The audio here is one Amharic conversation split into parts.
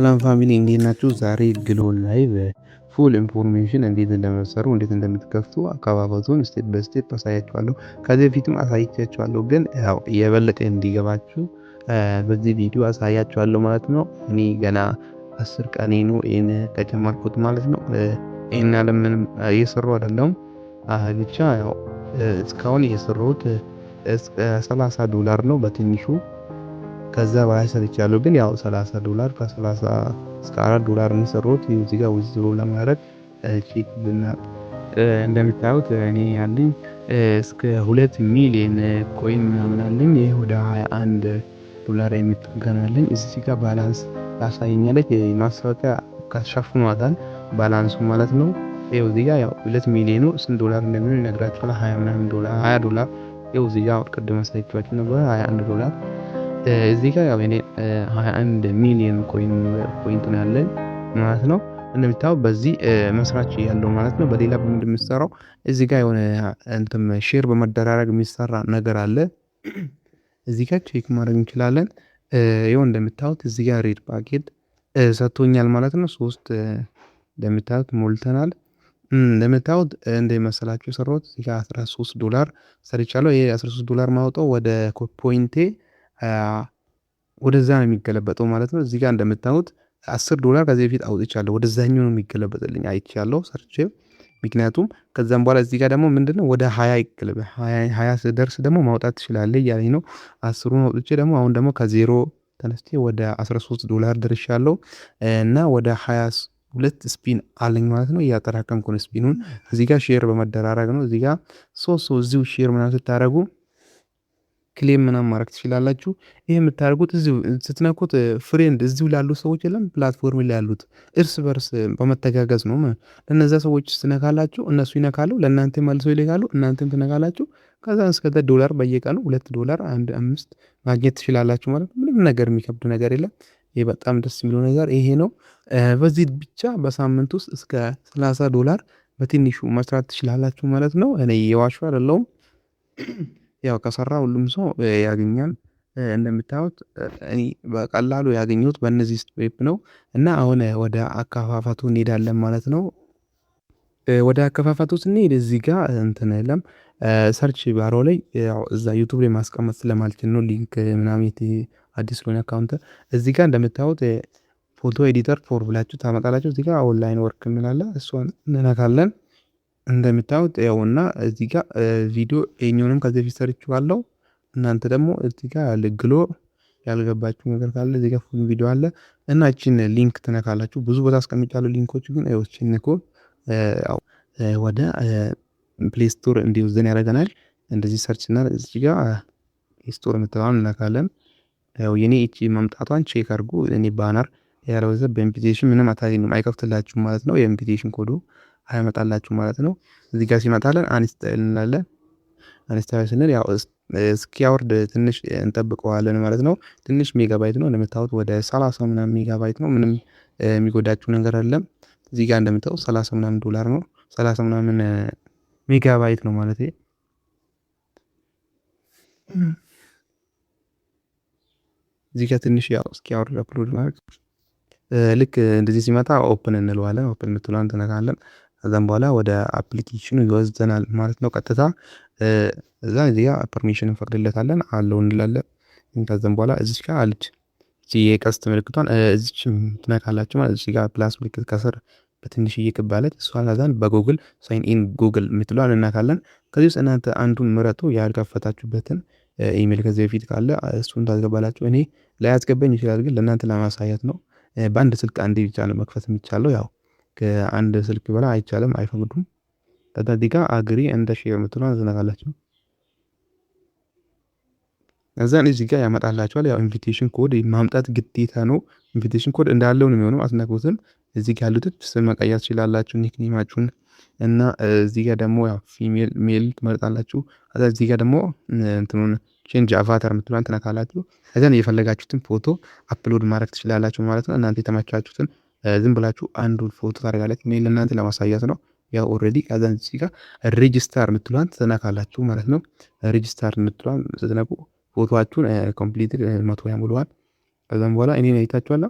ሰላም ፋሚሊ እንዴት ናችሁ? ዛሬ ግሎ ላይቭ ፉል ኢንፎርሜሽን እንዴት እንደምትሰሩ እንዴት እንደምትከፍቱ አከፋፈቱን ስቴፕ በስቴፕ አሳያችኋለሁ። ከዚህ በፊትም አሳይቻችኋለሁ፣ ግን ያው የበለጠ እንዲገባችሁ በዚህ ቪዲዮ አሳያችኋለሁ ማለት ነው። እኔ ገና 10 ቀኔ ነው ይሄን ከጀመርኩት ማለት ነው። ይሄን ያለ ምንም እየሰራሁ አይደለም። ብቻ ያው እስካሁን እየሰራሁት እስከ $30 ነው በትንሹ። ከዛ በላይ ሰርቻለሁ፣ ግን ያው $30 ከ30 እስከ $4 ነው የሰራሁት። እዚህ ጋር ዊዝድሮ ለማድረግ ቼክ እንደምታዩት እኔ ያለኝ እስከ 2 ሚሊዮን ኮይን ምናምን አለኝ። ይሄ ወደ $21 የሚጠጋ አለኝ። እዚህ ጋር ባላንስ ታሳየኛለች። ማስታወቂያ ከሸፍኗታል ባላንሱ ማለት ነው። ይኸው እዚህ ጋር ያው 2 ሚሊዮኑ ስንት ዶላር እንደሚሆን ይነግራችኋል። $20 ይኸው እዚህ ጋር ቅድም አሳይቻችሁ ነበር $21። እዚህ ጋር ያው እኔ 21 ሚሊዮን ፖይንት ነው ያለኝ ማለት ነው። እንደምታው በዚህ መስራች ያለው ማለት ነው። በሌላ ምንድን የምትሰራው እዚህ ጋር የሆነ እንትን ሼር በመደራረግ የሚሰራ ነገር አለ። እዚህ ጋር ቼክ ማድረግ እንችላለን። ይኸው እንደምታዩት እዚህ ጋር ሬድ ፓኬት ሰጥቶኛል ማለት ነው። 3 እንደምታዩት ሞልተናል። እንደምታዩት እንደመሰላችሁ የሰራሁት እዚህ ጋር $13 ሰርቻለሁ። ይሄ $13 ማውጣው ወደ ፖይንቴ ወደዛ ነው የሚገለበጠው ማለት ነው። እዚህ ጋር እንደምታዩት $10 ከዚህ በፊት አውጥቻለሁ። ወደዛኛው ነው የሚገለበጥልኝ አይቻለሁ ሰርቼ። ምክንያቱም ከዛም በኋላ እዚህ ጋር ደግሞ ምንድነው ወደ 20 ይገለበ 20 ስደርስ ደግሞ ማውጣት ትችላለህ እያለኝ ነው። 10ሩን አውጥቼ ደግሞ አሁን ደግሞ ከዜሮ ተነስቼ ወደ $13 ደርሻለሁ እና ወደ 22 ስፒን አለኝ ማለት ነው። እያጠራቀምኩ ነው ስፒኑን። እዚህ ጋር ሼር በመደራረግ ነው። እዚህ ጋር ሶስት እዚሁ ሼር ምናምን ስታደርጉ ክሌም ምናምን ማድረግ ትችላላችሁ። ይሄ የምታደርጉት እዚሁ ስትነኩት ፍሬንድ እዚሁ ላሉ ሰዎች የለም ፕላትፎርም ላይ ያሉት እርስ በርስ በመተጋገዝ ነው። ለነዛ ሰዎች ትነካላችሁ፣ እነሱ ይነካሉ፣ ለእናንተ መልሰው ይልካሉ፣ እናንተም ትነካላችሁ። ከዛ እስከ $1 በየቀኑ $2 5 ማግኘት ትችላላችሁ ማለት ነው። ምንም ነገር የሚከብድ ነገር የለም። ይሄ በጣም ደስ የሚለው ነገር ይሄ ነው። በዚህ ብቻ በሳምንት ውስጥ እስከ $30 በትንሹ መስራት ትችላላችሁ ማለት ነው። እኔ የዋሹ አይደለሁም። ያው ከሰራ ሁሉም ሰው ያገኛል። እንደምታዩት እኔ በቀላሉ ያገኘሁት በእነዚህ ስቴፕ ነው እና አሁን ወደ አከፋፈቱ እንሄዳለን ማለት ነው። ወደ አከፋፈቱ ስንሄድ እዚህ ጋር እንትን የለም ሰርች ባሮ ላይ ያው እዛ ዩቲዩብ ላይ ማስቀመጥ ስለማልችል ነው ሊንክ ምናምን አዲስ ስለሆነ አካውንት እዚህ ጋር እንደምታዩት ፎቶ ኤዲተር ፎር ብላችሁ ታመጣላችሁ። እዚህ ጋር ኦንላይን ወርክ እንላለን፣ እሷን እንነካለን። እንደምታዩት ያውና እዚህ ጋር ቪዲዮ የኛውንም ከዚህ በፊት ሰርቻለሁ። እናንተ ደግሞ እዚህ ጋር ግሎ ያልገባችሁ ነገር ካለ እዚህ ጋር ፉል ቪዲዮ አለ እና እቺን ሊንክ ትነካላችሁ። ብዙ ቦታ አስቀምጫለሁ ሊንኮች፣ ግን እቺን ንኩ ያው ወደ ፕሌይ ስቶር እንዲወስደን ያደርገናል። እንደዚህ ሰርች እና እዚህ ጋር ስቶር የምትለዋን እንነካለን። ያው የኔ እቺ መምጣቷን ቼክ አድርጉ። እኔ ባነር ያለበለዚያ በኢንቪቴሽን ምንም አታገኙም፣ አይከፍትላችሁም ማለት ነው። የኢንቪቴሽን ኮዱ አይመጣላችሁ ማለት ነው። እዚህ ጋር ሲመጣለን አንስታይል እንላለን። አንስታይል ስንል ያው እስኪያወርድ ትንሽ እንጠብቀዋለን ማለት ነው። ትንሽ ሜጋባይት ነው እንደምታዩት፣ ወደ 30 ምናምን ሜጋባይት ነው። ምንም የሚጎዳችሁ ነገር አይደለም። እዚህ ጋር እንደምታዩት $30 ምናምን ነው። 30 ምናምን ሜጋባይት ነው ማለት ነው። እዚህ ጋር ትንሽ ያው እስኪያወርድ አፕሎድ ማድረግ ልክ እንደዚህ ሲመጣ ኦፕን እንለዋለን። ኦፕን የምትለዋን ትነካለን። ከዛም በኋላ ወደ አፕሊኬሽኑ ይወስደናል ማለት ነው ቀጥታ። እዛ እዚህ ጋር ፐርሚሽን እንፈቅድለታለን አለው እንላለን። ከዛም በኋላ እዚች ጋር አለች እቺ የቀስት ምልክቷን እዚች ትነካላችሁ ማለት እዚህ ጋር ፕላስ ምልክት ከስር በትንሽዬ ክብ አለች። እሷን ከዛን በጉግል ሳይን ኢን ጉግል የምትለዋን እናካለን። ከዚህ ውስጥ እናንተ አንዱን ምረጡ፣ ያልከፈታችሁበትን ኢሜል ከዚህ በፊት ካለ እሱን ታስገባላችሁ። እኔ ላይ ያስገባኝ ይችላል፣ ግን ለእናንተ ለማሳየት ነው። በአንድ ስልክ አንዴ ብቻ ነው መክፈት የሚቻለው። ያው ከአንድ ስልክ በላይ አይቻልም፣ አይፈቅዱም። ከዚህ ጋር አግሪ እንደ ሼር የምትለዋን ትነካላችሁ። እዛን እዚህ ጋር ያመጣላችኋል። ያው ኢንቪቴሽን ኮድ ማምጣት ግዴታ ነው። ኢንቪቴሽን ኮድ እንዳለው ነው የሚሆነው። አስነኩትም። እዚህ ጋር ያሉት ስም መቀየር ትችላላችሁ፣ ኒክኔማችሁን እና እዚህ ጋር ደግሞ ያው ፊሜል ሜል ትመርጣላችሁ። እዚህ ጋር ደግሞ እንትኑን ቼንጅ አቫታር የምትለዋን ትነካላችሁ። እዛን የፈለጋችሁትን ፎቶ አፕሎድ ማድረግ ትችላላችሁ ማለት ነው። እናንተ የተመቻችሁትን ዝም ብላችሁ አንዱን ፎቶ ታደርጋላችሁ። እኔ ለእናንተ ለማሳየት ነው። ያው ኦልሬዲ ከዛን እዚህ ጋር ሬጂስተር የምትለዋን ትነካላችሁ ማለት ነው። ሬጂስተር የምትለዋን ስትነኩ ፎቶአችሁን ኮምፕሊት 100 ያሙሉዋል። ከዛም በኋላ እኔን አይታችኋል።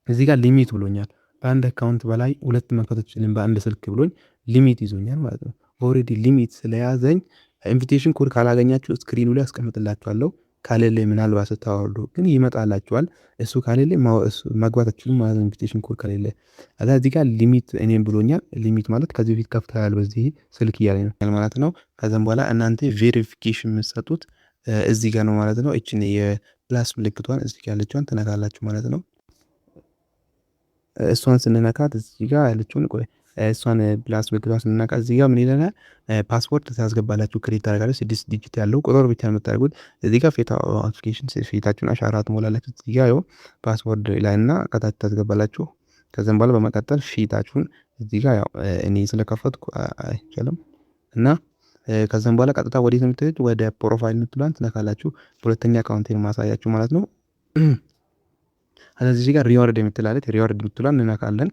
እዚህ ጋር ሊሚት ብሎኛል። በአንድ አካውንት በላይ 2 መክፈት አትችልም በአንድ ስልክ ብሎኝ ሊሚት ይዞኛል ማለት ነው። ኦልሬዲ ሊሚት ስለያዘኝ ኢንቪቴሽን ኮድ ካላገኛችሁ ስክሪኑ ላይ አስቀምጥላችኋለሁ። ከሌለ ምናልባት ስታወርዱ ግን ይመጣላችኋል። እሱ ከሌለ መግባት አትችሉም ማለት ነው። ኢንቪቴሽን ኮድ ከሌለ እዚህ ጋር ሊሚት እኔም ብሎኛል። ሊሚት ማለት ከዚህ በፊት ከፍተሃል በዚህ ስልክ እያለኝ ነው ማለት ነው። ከዛም በኋላ እናንተ ቬሪፊኬሽን የምትሰጡት እዚህ ጋር ነው ማለት ነው። እችን የፕላስ ምልክቷን እዚህ ጋር ያለችዋን ትነካላችሁ ማለት ነው። እሷን ስንነካት እዚህ ጋር ያለችውን እሷን ፕላስ ምልክቷን ስንነካ እዚህ ጋር ምን ይለናል? ፓስፖርት ታስገባላችሁ ክሬት ታደርጋለች 6 ዲጂት ያለው ቁጥር ብቻ ነው የምታደርጉት። እዚህ ጋር ፌታ አውተንቲኬሽን ፊታችሁን አሻራ ትሞላላችሁ። እዚህ ጋር ይኸው ፓስፖርት ላይ እና ከታች ታስገባላችሁ። ከዛም በኋላ በመቀጠል ፊታችሁን እዚህ ጋር ያው እኔ ስለከፈትኩ አይቻልም እና ከዛም በኋላ ቀጥታ ወዴት ነው የምትሄዱት? ወደ ፕሮፋይል የምትሏን ትነካላችሁ። በሁለተኛ አካውንቴን ማሳያችሁ ማለት ነው። ስለዚህ ጋር ሪዋርድ የምትላለች ሪዋርድ የምትሏን እንነካለን።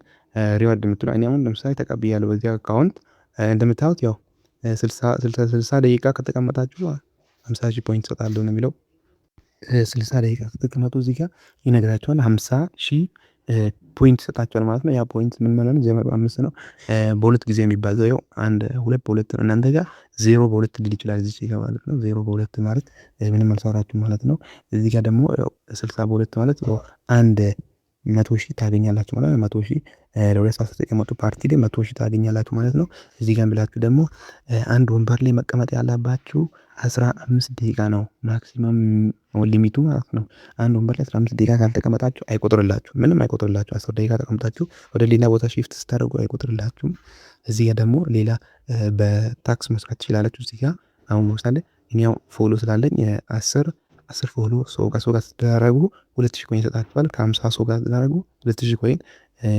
ሪዋርድ የምትሏን እኔ አሁን ለምሳሌ ተቀብያለሁ በዚህ አካውንት እንደምታዩት ያው 60 ደቂቃ ከተቀመጣችሁ 50,000 ፖይንት እሰጣለሁ ነው የሚለው። 60 ደቂቃ ከተቀመጡ እዚህ ጋር ይነግራቸዋል 50,000 ፖይንት ይሰጣቸዋል ማለት ነው። ያ ፖይንት ምን ማለት ነው? 0.5 ነው። በሁለት ጊዜ የሚባዛው ያው አንድ ሁለት በሁለት ነው። እናንተ ጋር 0 በሁለት ሊል ይችላል እዚህ ጋር ማለት ነው። 0 በሁለት ማለት ምንም አልሰራችሁም ማለት ነው። እዚህ ጋር ደግሞ 60 በሁለት ማለት አንድ 100,000 ታገኛላችሁ ማለት ነው። 100,000 ለሁለት ሰዓት ተቀመጡ ፓርቲ ላይ 100,000 ታገኛላችሁ ማለት ነው። እዚህ ጋር ብላችሁ ደግሞ አንድ ወንበር ላይ መቀመጥ ያለባችሁ 15 ደቂቃ ነው ማክሲመም ሊሚቱ ማለት ነው። አንድ ወንበር ላይ 15 ደቂቃ ካልተቀመጣችሁ አይቆጥርላችሁ ምንም አይቆጥርላችሁ። 10 ደቂቃ ተቀምጣችሁ ወደ ሌላ ቦታ ሺፍት ስታደርጉ አይቆጥርላችሁም። እዚህ ጋር ደግሞ ሌላ በታክስ መስራት ትችላላችሁ። እዚህ ጋር አሁን ለምሳሌ እኔው ፎሎ ስላለኝ 10 ፎሎ ሰው ጋር ስትደራረጉ 2000 ኮይን ይሰጣችኋል። ከ50 ሰው ጋር ስትደራረጉ 2000 ኮይን፣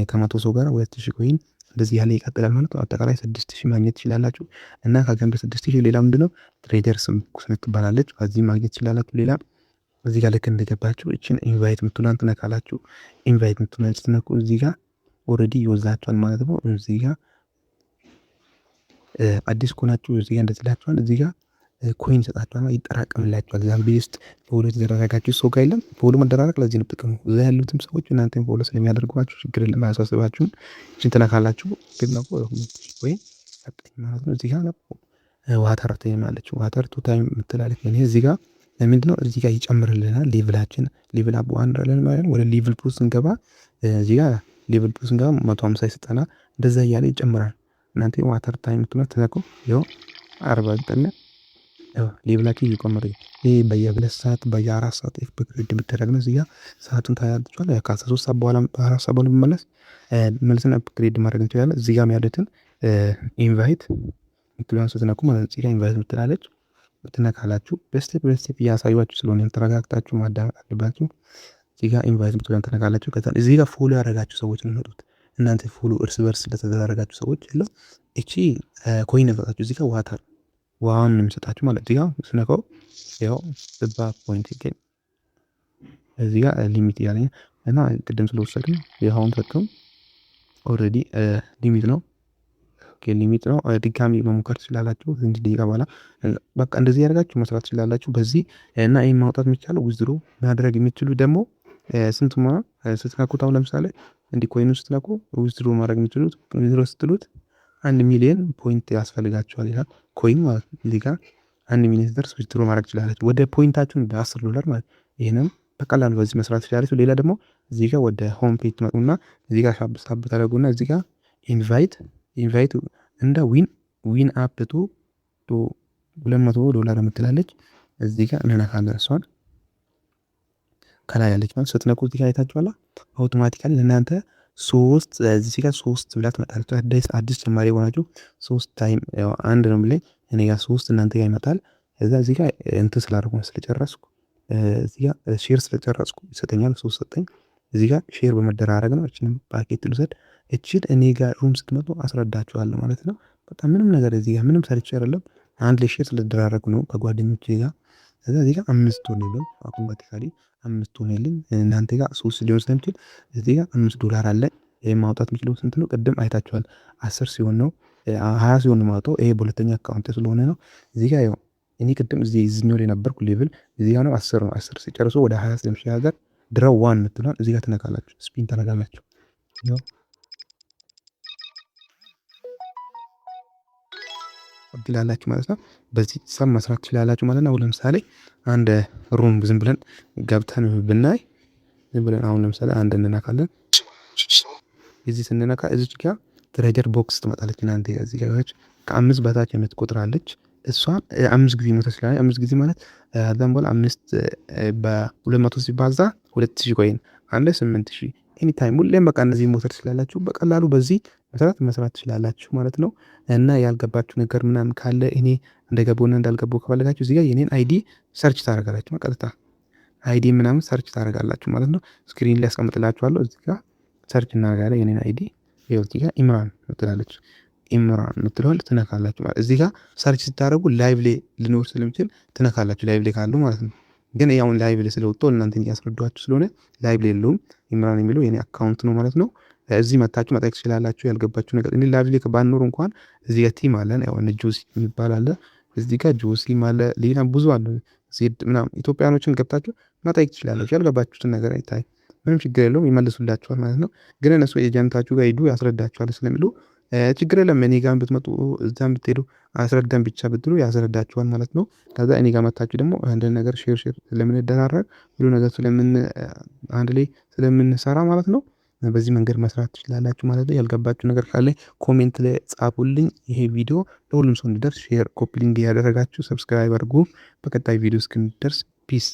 ከ100 ሰው ጋር 2000 ኮይን እንደዚህ ያለ ይቀጥላል ማለት ነው። አጠቃላይ 6000 ማግኘት ትችላላችሁ። እና ከገንዘብ 6000 ሌላ ምንድነው ትሬደር ስም ትባላለች። ከዚህ ማግኘት ትችላላችሁ። ሌላ እዚህ ጋር ልክ እንደገባችሁ እቺን ኢንቫይት ምትሉን ትነካላችሁ። ኢንቫይት ምትሉን ስትነኩ እዚህ ጋር ኦልሬዲ ይወዛችኋል ማለት ነው። እዚህ ጋር አዲስ ከሆናችሁ እዚህ ጋር እንደዚህ ላችኋል። እዚህ ጋር ኮይን ይሰጣችኋል ይጠራቀምላችኋል። ዛም ቤስት ፎሎ የተደረጋችሁ ሰው ጋር የለም። ፎሎ መደራረግ ለዚህ ነው ጥቅሙ። እዛ ያሉትም ሰዎች እናንተን ፎሎ ስለሚያደርጓችሁ ችግር የለም፣ አያሳስባችሁም። እቺን ትነካላችሁ። ግን ነው ወይ ሰጠኝ ማለት ነው። እዚህ ጋር ነው ዋተር ታይም አለች። ዋተር ቱ ታይም ምትላለች። እኔ እዚህ ጋር ለምንድነው እዚህ ጋር ይጨምርልናል። ሌቭላችን ሌቭል አፕ 1 አለን ማለት ነው። ወደ ሌቭል ፕሉስ ስንገባ እዚህ ጋር ሌቭል ፕሉስ ስንገባ 150 ይሰጠና እንደዛ እያለ ይጨምራል። እናንተ ዋተር ታይም ምትሉት ተዘቁ ይኸው 40 ይጠና ሌቭላችሁ እየጨመረ ይሄ በየ2 ሰዓት በየ4 ሰዓት ኤክስፔክት የምትደረግ ነው። እዚህ ጋር ሰዓቱን ታያላችኋል። ከ13 ሰዓት በኋላ በ4 ሰዓት በኋላ መመለስ መልሰን አፕግሬድ ማድረግ እንችላለን። እዚህ ጋር ያሉትን ኢንቫይት ምትሉን ስትነኩ ማለት እዚህ ጋር ኢንቫይት ምትላለች ትነካላችሁ። በስቴፕ በስቴፕ እያሳዩአችሁ ስለሆነ ተረጋግታችሁ ማዳመጥ አለባችሁ። እዚህ ጋር ኢንቫይት ምትሉን ትነካላችሁ። ከዛ እዚህ ጋር ፎሎ ያደረጋችሁ ሰዎች ነው የሚመጡት። እናንተ ፎሎ እርስ በርስ ስለተደረጋችሁ ሰዎች የለው እቺ ኮይን ነው። እዚህ ጋር ዋተር ዋን ነው የሚሰጣችሁ ማለት እዚህ ጋር ስነካው ያው ስባ ፖይንት ይገኝ እዚህ ጋር ሊሚት ያለኝ እና ቅድም ስለወሰድን የአሁን ተጠቅም ኦልሬዲ ሊሚት ነው። ኦኬ ሊሚት ነው። ድጋሚ መሞከር ትችላላችሁ። እንጂ ደቂቃ በኋላ በቃ እንደዚህ ያደርጋችሁ መስራት ትችላላችሁ። በዚህ እና ይሄን ማውጣት የሚቻለው ዊዝድሮ ማድረግ የሚችሉ ደግሞ ስንት ማለት ስትነኩት አሁን ለምሳሌ እንዲህ ኮይኑ ስትነኩ ዊዝድሮ ማድረግ የሚችሉት ዊዝድሮ ስትሉት 1 ሚሊዮን ፖይንት ያስፈልጋችኋል ይላል። ኮይን ማለት እዚህ ጋር 1 ሚሊዮን ደርስ ዊዝድሮ ማድረግ ትችላላችሁ። ወደ ፖይንታችሁን $10 ማለት ይሄንም በቀላሉ በዚህ መስራት ትችላላችሁ። ሌላ ደግሞ እዚህ ጋር ወደ ሆም ፔጅ ትመጡና እዚህ ጋር ሳብ ታደርጉና እዚህ ጋር ኢንቫይት እንደ ዊን አፕ ቱ $200 የምትላለች እዚህ ጋር እንነካለን። እሷን ከላይ ያለች ማለት ስትነኩ እዚህ ጋር አይታችኋል። አውቶማቲካሊ ለእናንተ 3 እዚህ ጋር 3 ብላ ትመጣለች። አዲስ ጨማሪ የሆናችሁ 3 ታይም ያው አንድ ነው ብለኝ እኔ ጋር 3 እናንተ ጋር ይመጣል። እዛ እዚህ ጋር እንትን ስላደረኩ ስለጨረስኩ እዚህ ጋር ሼር ስለጨረስኩ ይሰጠኛል። 3 ሰጠኝ። እዚህ ጋር ሼር በመደራረግ ነው። እቺንም ፓኬት ልውሰድ። እቺን እኔ ጋር ሩም ስትመጡ አስረዳችኋለሁ ማለት ነው። በጣም ምንም ነገር እዚህ ጋር ምንም ሰርቼ አይደለም። አንድ ላይ ሼር ስለደራረጉ ነው ከጓደኞቼ ጋር። እዛ እዚህ ጋር 5 ሆነልኝ አውቶማቲካሊ 5 ሆነልኝ። እናንተ ጋር 3 ሊሆን ስለሚችል እዚህ ጋር $5 አለ። ይሄ ማውጣት የሚችለው ስንት ነው? ቅድም አይታችኋል። 10 ሲሆን ነው 20 ሲሆን ነው ማውጣው። ይሄ በሁለተኛ አካውንት ስለሆነ ነው። እዚህ ጋር ያው እኔ ቅድም እዚህኛው ላይ ነበርኩ ሌቭል እዚህ ጋር ነው 10 ነው። 10 ሲጨርሱ ወደ 20 ስለሚሻገር ድራው ዋን የምትለዋን እዚህ ጋር ትነካላችሁ፣ ስፒን ታደርጋላችሁ። ትላላችሁ ማለት ነው። በዚህ ሰብ መስራት ትችላላችሁ ማለት ነው። ለምሳሌ አንድ ሩም ዝም ብለን ገብተን ብናይ ዝም ብለን አሁን ለምሳሌ አንድ እንነካለን። እዚህ ስንነካ እዚች ጋር ትሬጀር ቦክስ ትመጣለች። እናንተ እዚህ ጋር ከ5 በታች የምትቆጥራለች እሷን 5 ጊዜ መውሰድ ትችላለች። 5 ጊዜ ማለት አዛም በኋላ 5 በ200 ሲባዛ 2000 ኮይን አንድ 8000 ኤኒ ታይም ሁሌም በቃ እነዚህ መውሰድ ትችላላችሁ። በቀላሉ በዚህ መስራት ትችላላችሁ ማለት ነው። እና ያልገባችሁ ነገር ምናምን ካለ እኔ እንደገባውና እንዳልገባው ከፈለጋችሁ እዚህ ጋር የኔን አይዲ ሰርች ታደርጋላችሁ። ቀጥታ አይዲ ምናምን ሰርች ታደርጋላችሁ ማለት ነው። ስክሪን ላይ አስቀምጥላችኋለሁ። እዚህ ጋር ሰርች እናደርጋለን። የኔን አይዲ ይኸው እዚህ ጋር ኢምራን ትላለች። ኢምራን ምትለዋል ትነካላችሁ ማለት እዚህ ጋር ሰርች ስታደርጉ ላይቭ ላይ ልኖር ስለምችል ትነካላችሁ። ላይቭ ላይ ካሉ ማለት ነው። ግን ያውን ላይቭ ላይ ስለወጣው እናንተን እያስረዷችሁ ስለሆነ ላይቭ ላይ የለውም። ኢምራን የሚለው የኔ አካውንት ነው ማለት ነው። እዚህ መታችሁ መጠየቅ ትችላላችሁ። ያልገባችሁ ነገር እኔ ላይቭ ላይ ባንኖር እንኳን እዚህ ጋር ቲም አለን። ያው እነ ጆሲ የሚባል አለ። እዚህ ጋር ጆሲም አለ። ሌላም ብዙ አለ። ዜድ ምናምን ኢትዮጵያኖችን ገብታችሁ መጠየቅ ትችላላችሁ። ያልገባችሁትን ነገር አይታይ ምንም ችግር የለውም፣ ይመልሱላችኋል ማለት ነው። ግን እነሱ ኤጀንታችሁ ጋር ሂዱ ያስረዳችኋል ስለሚሉ ችግር የለም። እኔ ጋር ብትመጡ እዛም ብትሄዱ አስረዳን ብቻ ብትሉ ያስረዳችኋል ማለት ነው። ከዛ እኔ ጋር መታችሁ ደግሞ አንድ ነገር ሼር ስለምንደራረግ ሁሉ ነገር አንድ ላይ ስለምንሰራ ማለት ነው። በዚህ መንገድ መስራት ትችላላችሁ ማለት ነው። ያልገባችሁ ነገር ካለ ኮሜንት ላይ ጻፉልኝ። ይሄ ቪዲዮ ለሁሉም ሰው እንዲደርስ ሼር፣ ኮፒ ሊንክ ያደረጋችሁ ሰብስክራይብ አድርጉ። በቀጣይ ቪዲዮ እስክንደርስ ፒስ